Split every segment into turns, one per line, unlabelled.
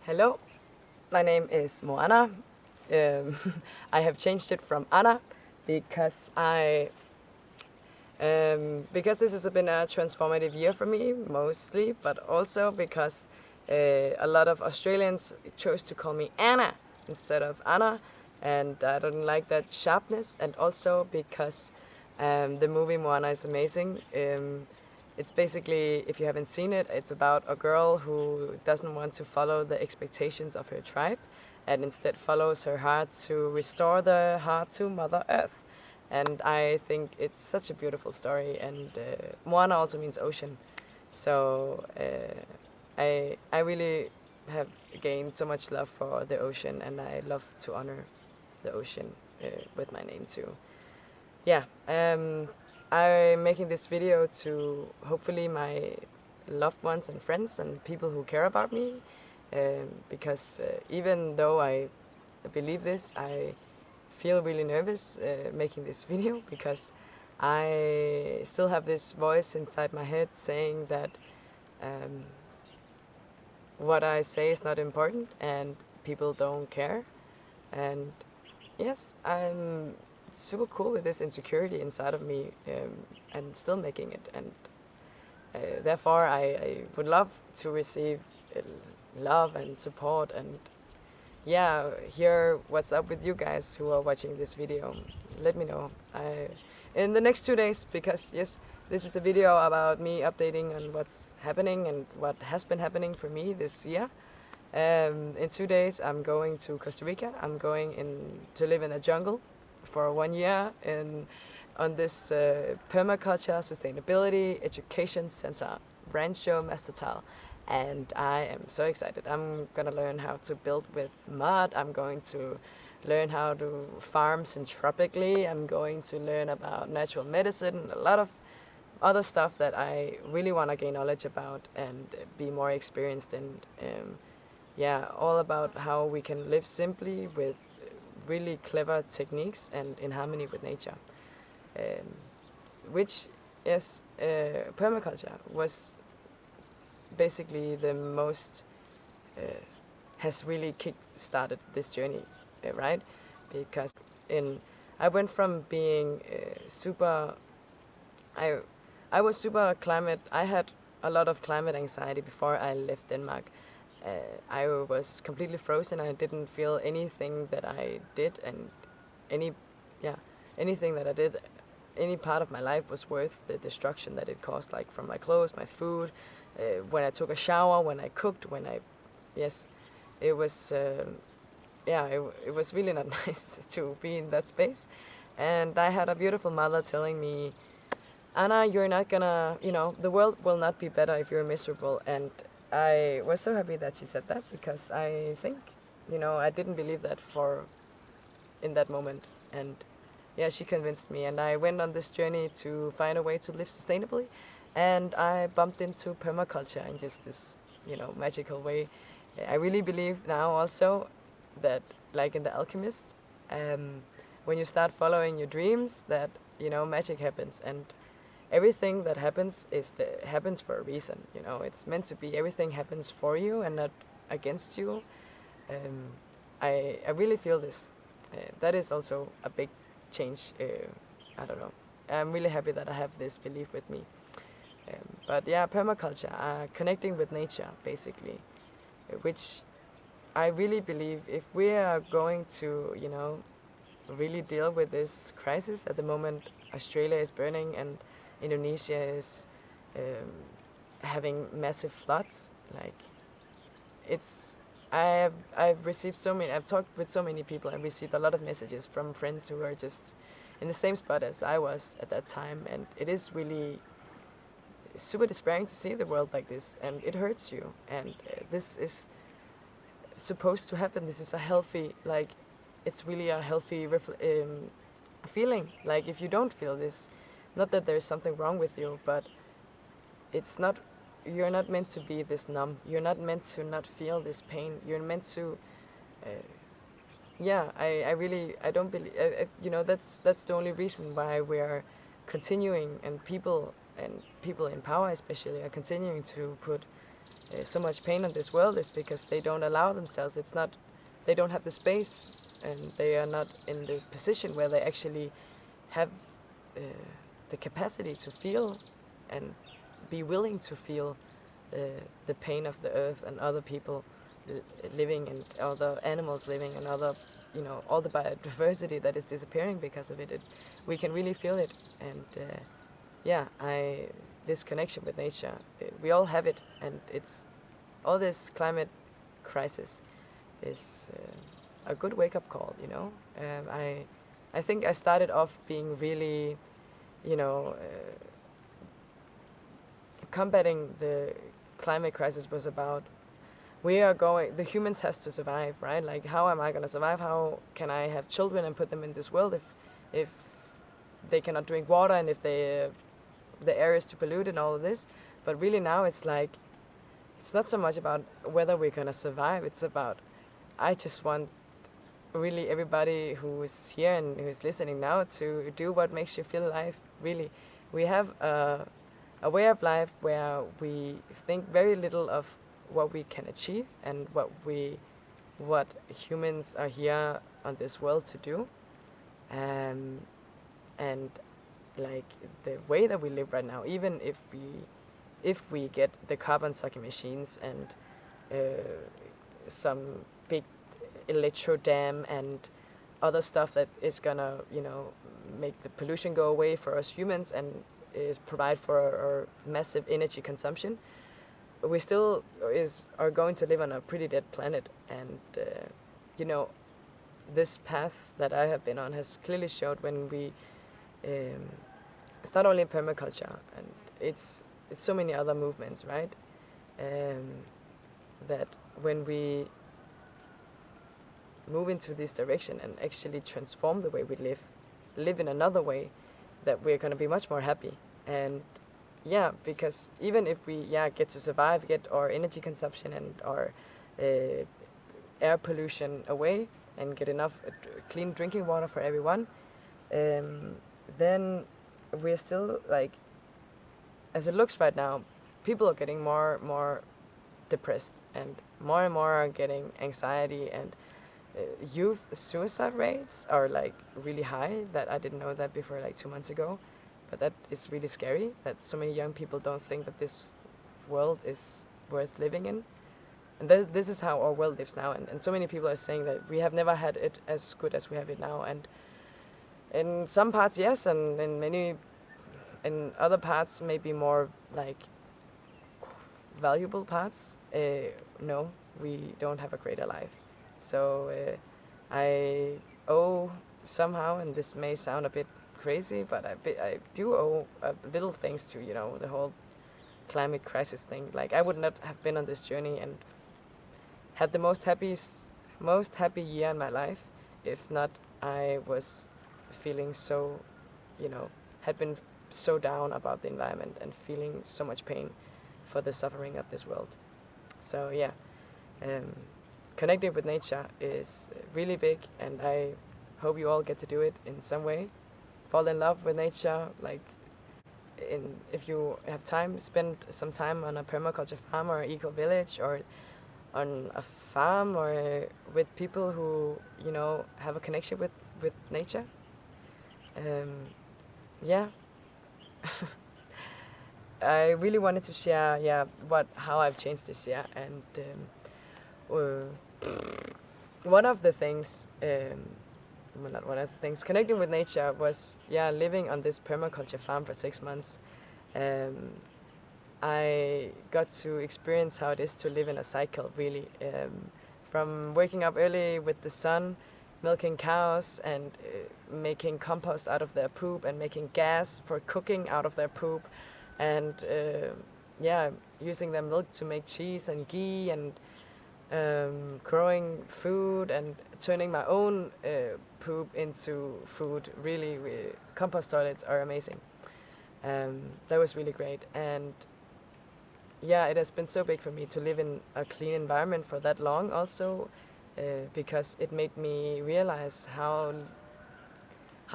Hello, my name is Moanna. I have changed it from Anna because because this has been a transformative year for me mostly, but also because a lot of Australians chose to call me Anna instead of Anna, and I don't like that sharpness. And also because the movie Moana is amazing. It's basically, if you haven't seen it, it's about a girl who doesn't want to follow the expectations of her tribe and instead follows her heart to restore the heart to Mother Earth. And I think it's such a beautiful story. And Moana also means ocean. So I really have gained so much love for the ocean, and I love to honor the ocean with my name too. Yeah, I'm making this video to hopefully my loved ones and friends and people who care about me, because even though I believe this, I feel really nervous making this video because I still have this voice inside my head saying that um, what I say is not important and people don't care. And yes, I'm super cool with this insecurity inside of me, and still making it. And therefore, I would love to receive love and support, and yeah, hear what's up with you guys who are watching this video. Let me know in the next 2 days, because yes, this is a video about me updating on what's happening and what has been happening for me this year. In 2 days, I'm going to Costa Rica. I'm going to live in a jungle for 1 year on this permaculture, sustainability, education center, Rancho Mastatal. And I am so excited. I'm gonna learn how to build with mud. I'm going to learn how to farm syntropically. I'm going to learn about natural medicine, a lot of other stuff that I really want to gain knowledge about and be more experienced in. Yeah, all about how we can live simply with really clever techniques and in harmony with nature. Um, which, yes, permaculture was basically the most, uh, has really kick-started this journey, right? Because in I went from being super, I, I was super climate, I had a lot of climate anxiety before I left Denmark. I was completely frozen. I didn't feel anything that I did, and any, yeah, anything that I did, any part of my life was worth the destruction that it caused, like from my clothes, my food, when I took a shower, when I cooked, when I, yes, it was, yeah, it was really not nice to be in that space. And I had a beautiful mother telling me, Anna, you're not gonna, the world will not be better if you're miserable. And I was so happy that she said that, because I think, I didn't believe that in that moment. And yeah, she convinced me, and I went on this journey to find a way to live sustainably. And I bumped into permaculture in just this, magical way. I really believe now also that, like in The Alchemist, when you start following your dreams, that, magic happens. And everything that happens happens for a reason. It's meant to be. Everything happens for you and not against you. Um, I really feel this. That is also a big change. I don't know. I'm really happy that I have this belief with me. But yeah, permaculture, connecting with nature, basically, which I really believe, if we are going to, really deal with this crisis at the moment. Australia is burning, and Indonesia is um, having massive floods. Like, it's I've received so many. I've talked with so many people and received a lot of messages from friends who are just in the same spot as I was at that time, and it is really super despairing to see the world like this, and it hurts you. And this is supposed to happen. This is a healthy, like, it's really a healthy feeling. Like, if you don't feel this, not that there's something wrong with you, but it's not, you're not meant to be this numb. You're not meant to not feel this pain. You're meant to, uh, yeah, I really, I don't believe, that's the only reason why we are continuing, and people in power especially are continuing to put so much pain on this world is because they don't allow themselves. It's not, they don't have the space, and they are not in the position where they actually have uh, the capacity to feel and be willing to feel the pain of the earth and other people living and other animals living and other, all the biodiversity that is disappearing because of it. We can really feel it, and yeah, this connection with nature, we all have it, and it's all this climate crisis is a good wake-up call. I think I started off being really, combating the climate crisis was about the humans has to survive, right? Like, how am I going to survive? How can I have children and put them in this world if they cannot drink water, and if the air is too polluted and all of this? But really now it's like, it's not so much about whether we're going to survive. It's about, I just want really everybody who is here and who is listening now to do what makes you feel alive, really. We have a way of life where we think very little of what we can achieve and what humans are here on this world to do, and like the way that we live right now, even if we get the carbon sucking machines and some big electro dam and other stuff that is gonna make the pollution go away for us humans and is provide for our massive energy consumption, we still are going to live on a pretty dead planet. And this path that I have been on has clearly showed when we it's not only permaculture, and it's so many other movements, right? That when we move into this direction and actually transform the way we live in another way, that we're going to be much more happy. And yeah, because even if we get to survive, get our energy consumption and our air pollution away, and get enough clean drinking water for everyone, then we're still, like, as it looks right now, people are getting more depressed, and more are getting anxiety, and youth suicide rates are like really high. That I didn't know that before, like 2 months ago, but that is really scary, that so many young people don't think that this world is worth living in. And this is how our world lives now, and so many people are saying that we have never had it as good as we have it now. And in some parts, yes, and in other parts, maybe more like valuable parts, no, we don't have a greater life. So I owe somehow, and this may sound a bit crazy, but I do owe little things to the whole climate crisis thing. Like, I would not have been on this journey and had the most happy year in my life if not I was feeling so, had been so down about the environment and feeling so much pain for the suffering of this world. So yeah, connecting with nature is really big, and I hope you all get to do it in some way. Fall in love with nature, like, if you have time, spend some time on a permaculture farm or eco village, or on a farm, or with people who have a connection with nature. Yeah. I really wanted to share how I've changed this year, and one of the things, not one of the things, connecting with nature was living on this permaculture farm for 6 months. I got to experience how it is to live in a cycle, really, from waking up early with the sun, milking cows, and making compost out of their poop, and making gas for cooking out of their poop, and using their milk to make cheese and ghee, and growing food, and turning my own poop into food. Really, compost toilets are amazing. That was really great, and it has been so big for me to live in a clean environment for that long also, because it made me realize how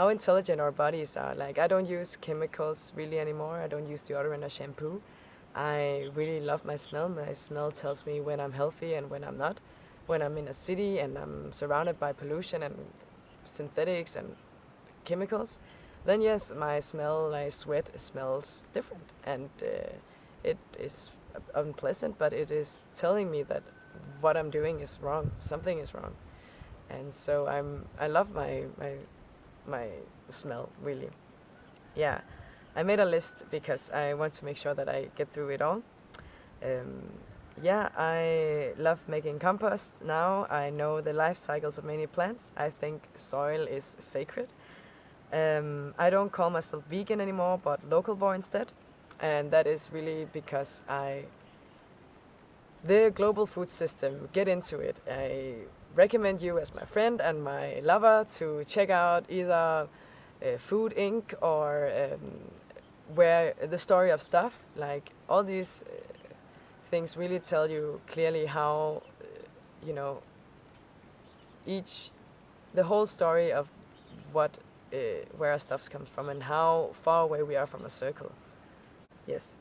intelligent our bodies are. Like, I don't use chemicals really anymore. I don't use deodorant or shampoo. I really love my smell. My smell tells me when I'm healthy and when I'm not. When I'm in a city and I'm surrounded by pollution and synthetics and chemicals, then yes, my smell, my sweat smells different, and it is unpleasant, but it is telling me that what I'm doing is wrong. Something is wrong, and so I love my smell really. Yeah, I made a list because I want to make sure that I get through it all. Um, yeah, I love making compost now. I know the life cycles of many plants. I think soil is sacred. I don't call myself vegan anymore, but local boy instead. And that is really because the global food system, get into it. I recommend you as my friend and my lover to check out either Food Inc. or where the story of stuff, like all these things really tell you clearly how, you know, the whole story of what, where our stuff comes from and how far away we are from a circle. Yes.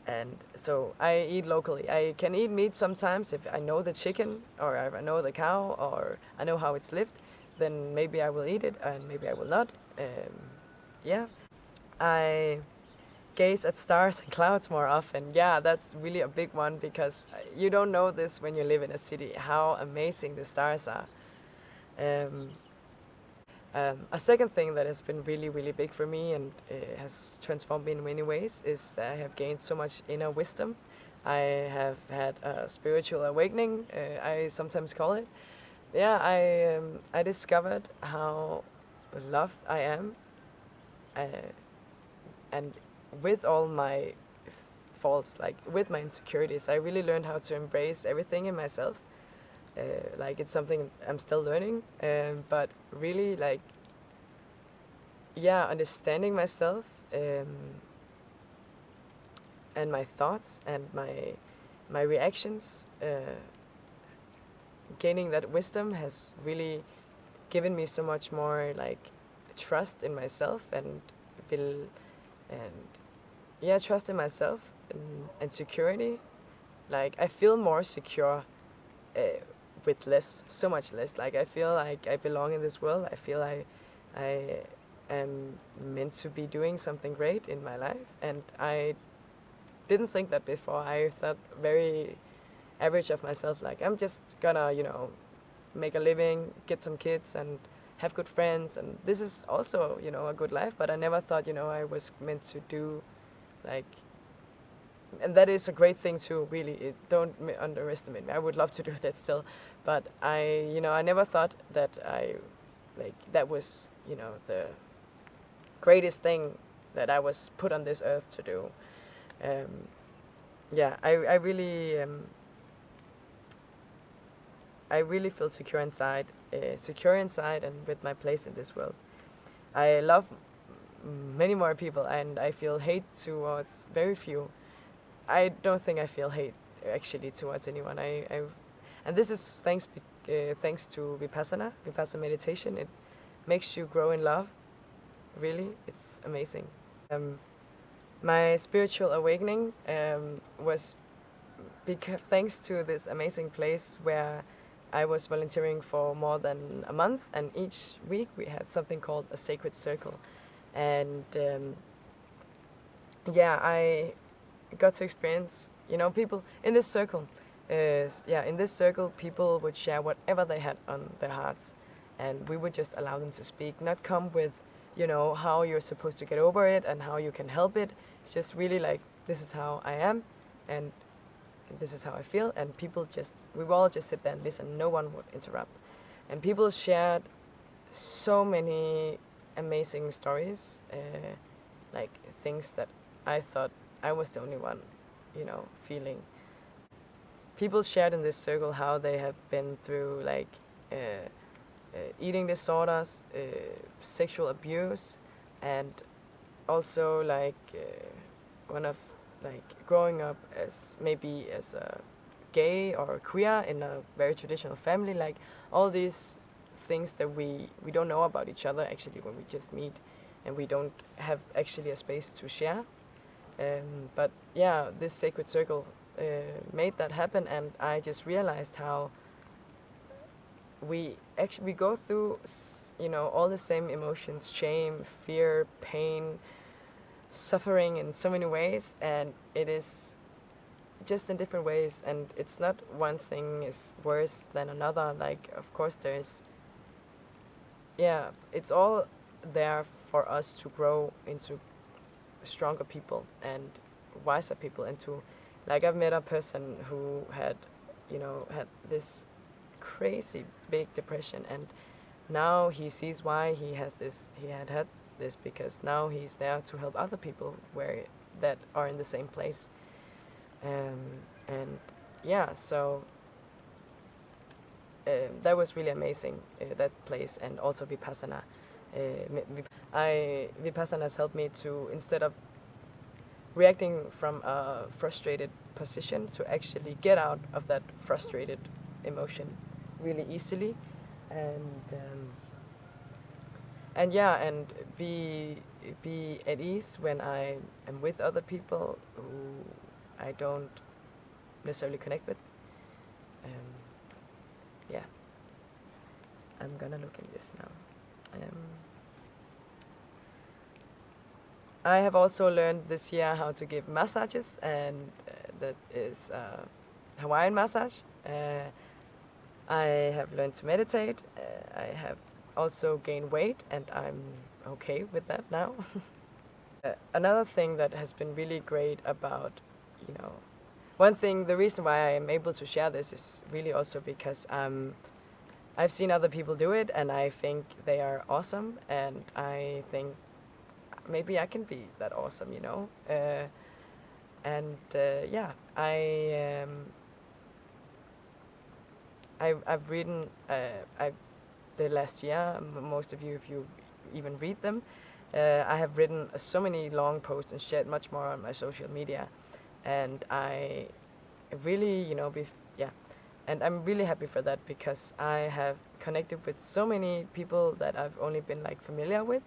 And so I eat locally. I can eat meat sometimes if I know the chicken or if I know the cow or I know how it's lived, then maybe I will eat it and maybe I will not. Yeah. I gaze at stars and clouds more often. Yeah, that's really a big one because you don't know this when you live in a city, how amazing the stars are. Um, a second thing that has been really, really big for me and has transformed me in many ways is that I have gained so much inner wisdom. I have had a spiritual awakening, I sometimes call it. Yeah, I discovered how loved I am, uh, and with all my faults, like with my insecurities, I really learned how to embrace everything in myself. Like it's something I'm still learning, but really like, yeah, understanding myself, and my thoughts and my reactions, gaining that wisdom has really given me so much more like trust in myself and will and yeah, trust in myself and security. Like I feel more secure uh, with less, so much less. Like I feel like I belong in this world. I feel I am meant to be doing something great in my life, and I didn't think that before. I thought very average of myself. Like I'm just gonna, make a living, get some kids, and have good friends, and this is also, a good life. But I never thought, I was meant to do like, and that is a great thing too, really. Don't underestimate me. I would love to do that still, but I never thought that that was, the greatest thing that I was put on this earth to do. Um, yeah, I really feel secure inside and with my place in this world. I love many more people, and I feel hate towards very few. I don't think I feel hate actually towards anyone. And this is thanks to Vipassana meditation. It makes you grow in love. Really, it's amazing. My spiritual awakening was because thanks to this amazing place where I was volunteering for more than a month, and each week we had something called a sacred circle, and yeah, I got to experience, people in this circle. In this circle, people would share whatever they had on their hearts, and we would just allow them to speak, not come with, how you're supposed to get over it and how you can help it. It's just really like, this is how I am, and this is how I feel, and we would all just sit there and listen. No one would interrupt, and people shared so many amazing stories, like things that I thought I was the only one, feeling. People shared in this circle how they have been through like eating disorders, sexual abuse, and also like one of like growing up as maybe as a gay or queer in a very traditional family, like all these things that we don't know about each other actually when we just meet, and we don't have actually a space to share. But yeah, this sacred circle made that happen, and I just realized how we go through, you know, all the same emotions: shame, fear, pain, suffering in so many ways, and it is just in different ways, and it's not one thing is worse than another. Like, of course there's, yeah, it's all there for us to grow into stronger people and wiser people, and to, like, I've met a person who had, you know, had this crazy big depression, and now he sees why he has this, he had this, because now he's there to help other people where that are in the same place. And yeah, so that was really amazing, that place, and also Vipassana. Vipassana has helped me to, instead of reacting from a frustrated position, to actually get out of that frustrated emotion really easily, and yeah, and be at ease when I am with other people who I don't necessarily connect with. Yeah, I'm gonna look in this now. I have also learned this year how to give massages, and that is Hawaiian massage. I have learned to meditate. I have also gained weight, and I'm okay with that now. Another thing that has been really great about, you know, one thing, the reason why I am able to share this is really also because I've seen other people do it, and I think they are awesome, and I think maybe I can be that awesome, you know. Yeah, I've written the last year. Most of you, if you even read them, I have written so many long posts and shared much more on my social media, and I really, you know, and I'm really happy for that, because I have connected with so many people that I've only been like familiar with,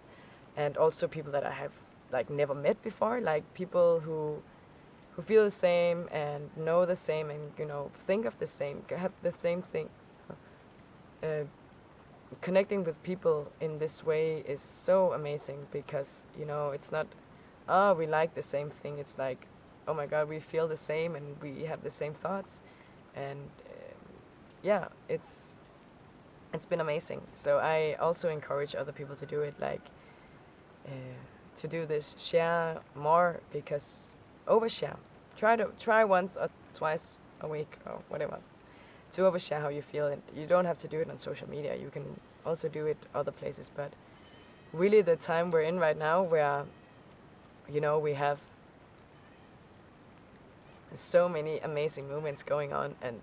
and also people that I have like never met before, like people who feel the same and know the same, and, you know, think of the same, have the same thing. Connecting with people in this way is so amazing, because, you know, it's not, oh, we like the same thing. It's like, oh my God, we feel the same and we have the same thoughts, and yeah, it's been amazing. So I also encourage other people to do it, like to do this, share more, because overshare. Try once or twice a week or whatever to overshare how you feel, and you don't have to do it on social media. You can also do it other places, but really the time we're in right now, where, you know, we have so many amazing movements going on, and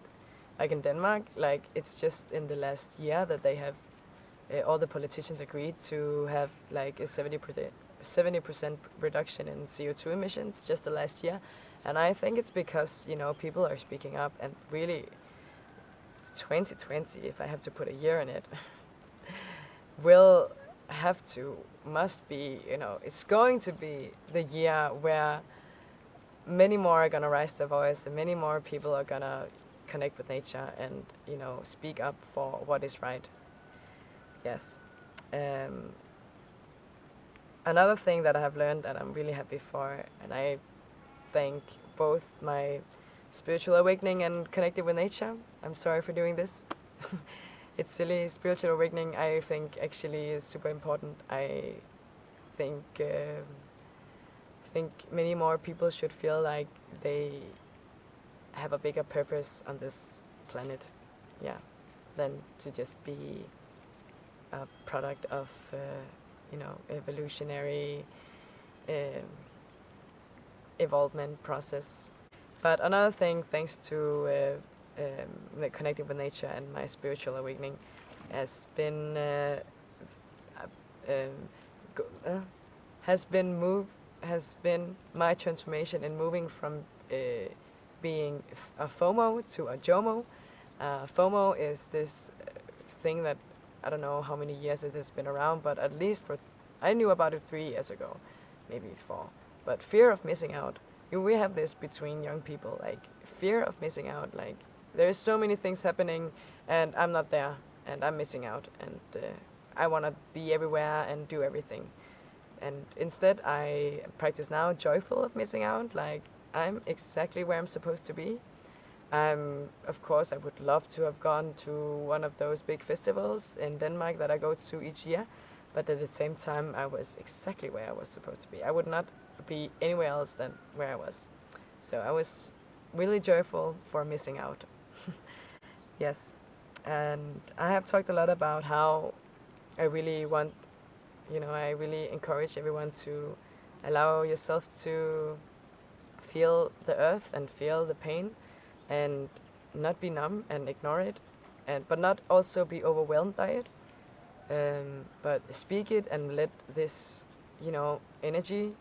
like in Denmark, like it's just in the last year that they have all the politicians agreed to have like a 70% reduction in CO2 emissions just the last year. And I think it's because, you know, people are speaking up, and really 2020, if I have to put a year in it, must be, you know, it's going to be the year where many more are gonna rise their voice, and many more people are gonna connect with nature and, you know, speak up for what is right. Yes. Another thing that I have learned that I'm really happy for, and I thank both my spiritual awakening and connected with nature. I'm sorry for doing this. It's silly. Spiritual awakening, I think, actually is super important. I think many more people should feel like they have a bigger purpose on this planet, yeah, than to just be a product of you know, evolutionary evolvement process. But another thing, thanks to connecting with nature and my spiritual awakening, has been has been my transformation in moving from being a FOMO to a JOMO. FOMO is this thing that I don't know how many years it has been around, but at least I knew about it 3 years ago, maybe 4. but fear of missing out. We have this between young people, like fear of missing out. Like there's so many things happening, and I'm not there, and I'm missing out, and I want to be everywhere and do everything. And instead, I practice now joyful of missing out. Like I'm exactly where I'm supposed to be. Of course, I would love to have gone to one of those big festivals in Denmark that I go to each year, but at the same time, I was exactly where I was supposed to be. I would not be anywhere else than where I was. So I was really joyful for missing out. Yes. And I have talked a lot about how I really want, I really encourage everyone to allow yourself to feel the earth and feel the pain and not be numb and ignore it, but not also be overwhelmed by it, but speak it and let this, energy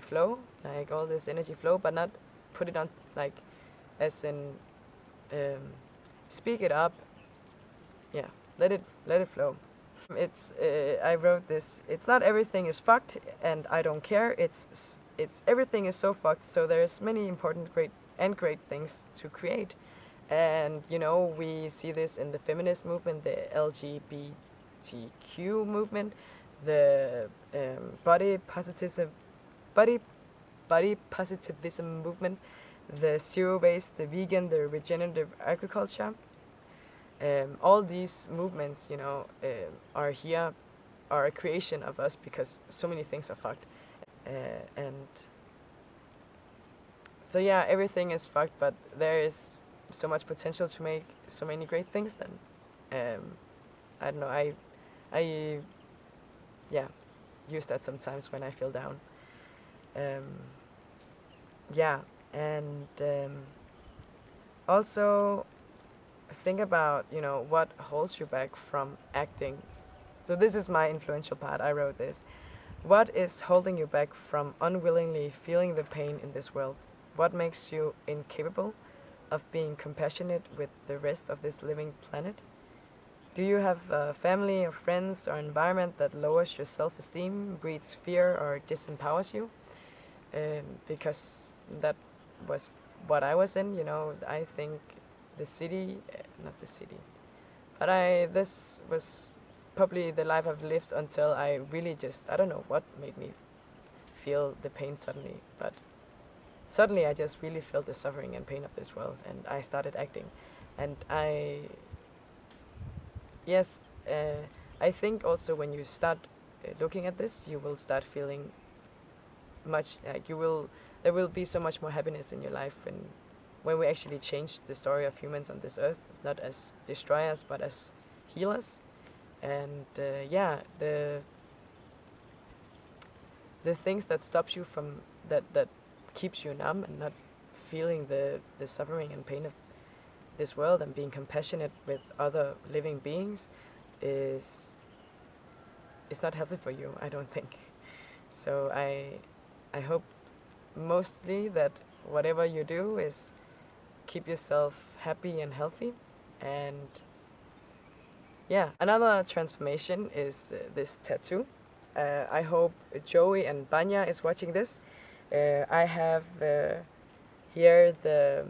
flow, like all this energy flow, but not put it on, like, as in, speak it up, yeah, let it flow. I wrote this, it's not everything is fucked and I don't care, it's everything is so fucked, so there's many important great things to create. And we see this in the feminist movement, the LGBTQ movement, the body positivism movement, the zero-waste, the vegan, the regenerative agriculture. All these movements, are a creation of us because so many things are fucked. And so yeah, everything is fucked, but there is so much potential to make so many great things then. I don't know, I use that sometimes when I feel down. Yeah, and also think about, what holds you back from acting. So this is my influential part, I wrote this. What is holding you back from unwillingly feeling the pain in this world? What makes you incapable of being compassionate with the rest of this living planet? Do you have a family or friends or environment that lowers your self-esteem, breeds fear, or disempowers you? Because that was what I was in, I think the city, not the city, but this was probably the life I've lived until I really I don't know what made me feel the pain suddenly, but suddenly I just really felt the suffering and pain of this world, and I started acting. And I think also when you start looking at this, you will start feeling much, like there will be so much more happiness in your life when we actually change the story of humans on this earth, not as destroyers, but as healers. And the things that stops you from that keeps you numb and not feeling the suffering and pain of this world and being compassionate with other living beings is not healthy for you, I don't think. So I hope mostly that whatever you do is keep yourself happy and healthy. And yeah, another transformation is this tattoo. I hope Joey and Banya is watching this. I have here the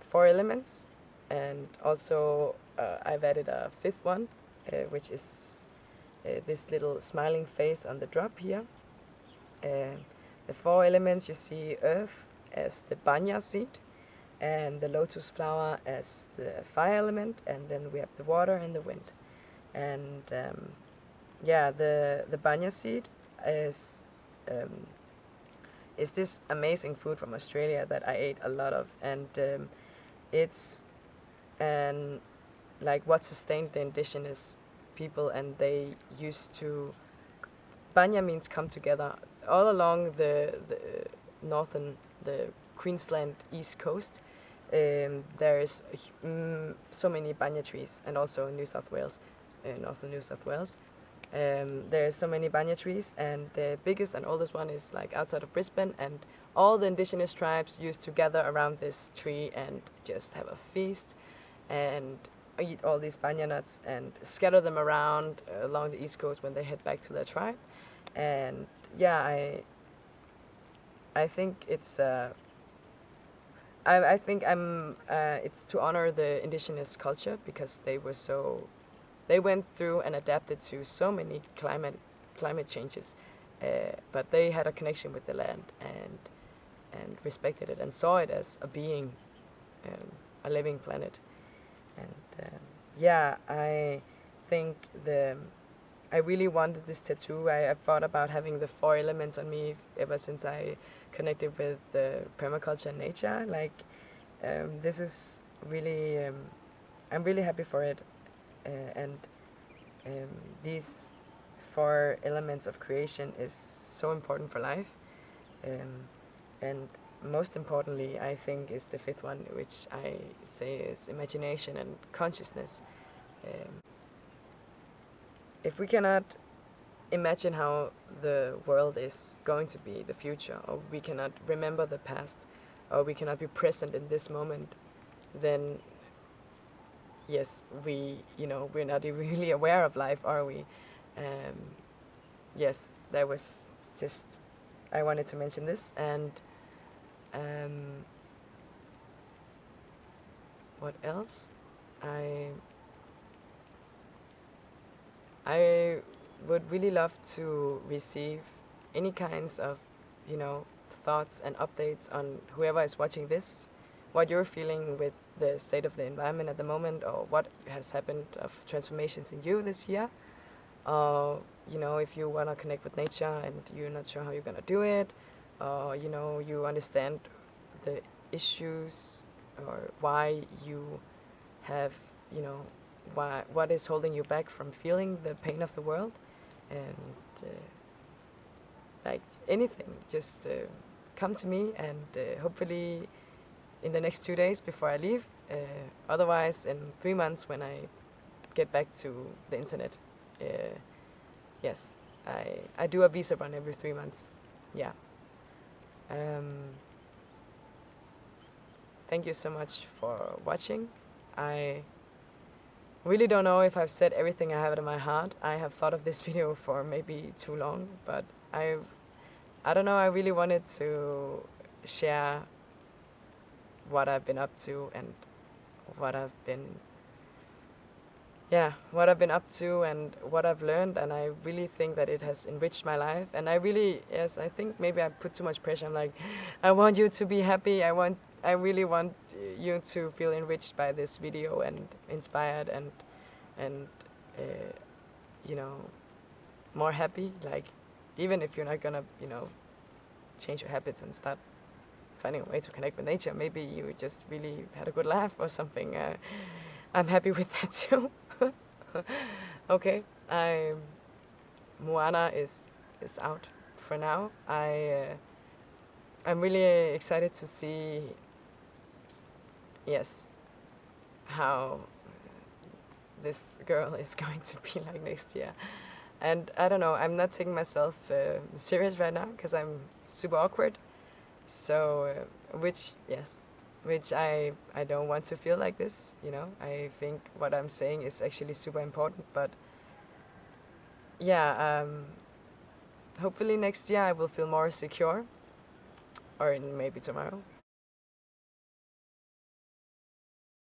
4 elements, and also I've added a 5th one, which is this little smiling face on the drop here. The 4 elements, you see earth as the banya seed, and the lotus flower as the fire element, and then we have the water and the wind. And the banya seed is this amazing food from Australia that I ate a lot of, and it's like what sustained the indigenous people, and they used to. Banya means come together. All along the Queensland east coast, there's so many banya trees, and also in New South Wales, northern New South Wales. There's so many banya trees, and the biggest and oldest one is like outside of Brisbane, and all the indigenous tribes used to gather around this tree and just have a feast and eat all these banya nuts and scatter them around along the east coast when they head back to their tribe. And yeah, I think it's I think it's to honor the indigenous culture, because they went through and adapted to so many climate changes, but they had a connection with the land and respected it and saw it as a being, a living planet. And yeah, I think I really wanted this tattoo. I thought about having the 4 elements on me ever since I connected with permaculture and nature. Like, this is really, I'm really happy for it. And these 4 elements of creation is so important for life. And most importantly, I think, is the 5th one, which I say is imagination and consciousness. If we cannot imagine how the world is going to be, the future, or we cannot remember the past, or we cannot be present in this moment, then yes, we're not really aware of life, are we? Yes, that was just, I wanted to mention this. And what else? I would really love to receive any kinds of, thoughts and updates on whoever is watching this, what you're feeling with the state of the environment at the moment, or what has happened of transformations in you this year. If you want to connect with nature and you're not sure how you're going to do it, you understand the issues, or why you have, what is holding you back from feeling the pain of the world, and like anything, just come to me, and hopefully in the next 2 days before I leave, otherwise in 3 months when I get back to the internet. Yes, I do a visa run every 3 months. Yeah. Thank you so much for watching. I really don't know if I've said everything I have in my heart. I have thought of this video for maybe too long, but I don't know, I really wanted to share what I've been up to, and what I've been up to and what I've learned, and I really think that it has enriched my life. And I think maybe I put too much pressure. I'm like, I want you to be happy. I really want you to feel enriched by this video and inspired and more happy. Like, even if you're not gonna, change your habits and start finding a way to connect with nature, maybe you just really had a good laugh or something. I'm happy with that too. Okay, Moana is out for now. I'm really excited to see, yes, how this girl is going to be like next year. And I don't know, I'm not taking myself serious right now, because I'm super awkward. So, which I don't want to feel like this, I think what I'm saying is actually super important. But yeah, hopefully next year I will feel more secure, or maybe tomorrow.